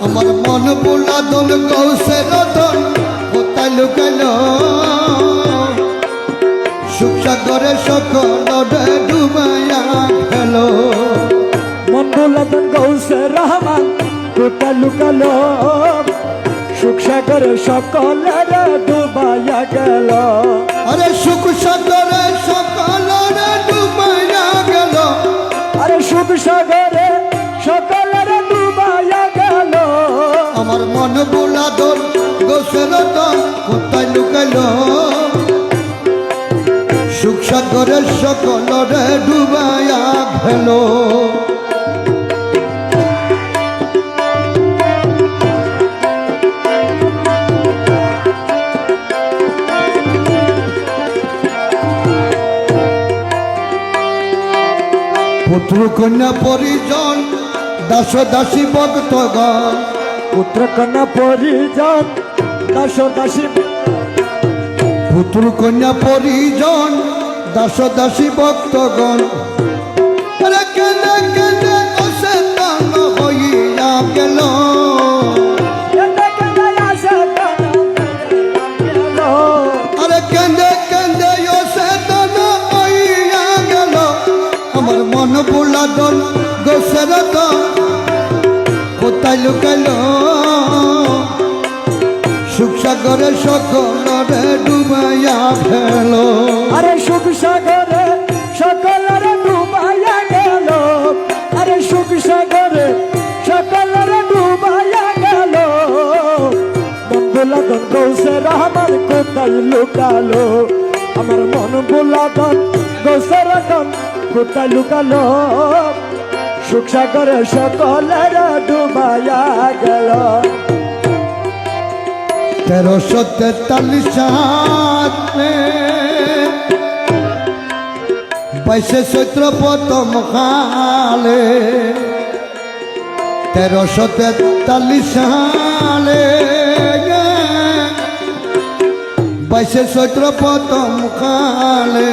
আমার মন বুলা দোল গৌসে রতন কোথায় লুকাইল সুখ সাগরে সকল ডুবাইয়া গেল মন বুলা দোল গৌসে রহমান কোথায় লুকালো সুখ সাগরে সকলের ডুবাইয়া গেল আরে সুখ সাগরে সকলের ডুবাইয়া গেল আরে সুখ সাগরে সকলের ডুবাইয়া গেল আমার মন বুলা দোল গৌসে রতন কোথায় লুকাইল সুখ সাগরে সকলরে ডুবাইয়া গেল পুত্র কন্যা পরিজন দাস দাসী ভক্তগণ পুত্র কন্যা পরিজন দাস দাসী পুত্র কন্যা পরিজন দাস দাসী ভক্তগণ আরে কেঁদে কেঁদে অচেতন হইয়া গেল আরে কেঁদে কেঁদে অচেতন হইয়া গেল আমার মন বুলা দোল গৌসে রতন কোথায় লুকাইল সুখ সাগরে সকলরে ডুবাইয়া গেল আরে সুখ সাগরে সকলের ডুবাইয়া গেল আরে সুখ সাগরে সকলের ডুবাইয়া গেল মন বুলা দোল গৌসে রহমান কোথায় লুকালো আমার মন বুলা দোল গৌসে রহমান কোথায় লুকালো সুখ সাগরে সকলের ডুবাইয়া গেল 1343 साल में 22 चैत्र प्रथम काले 1343 साले 22 चैत्र प्रथम काले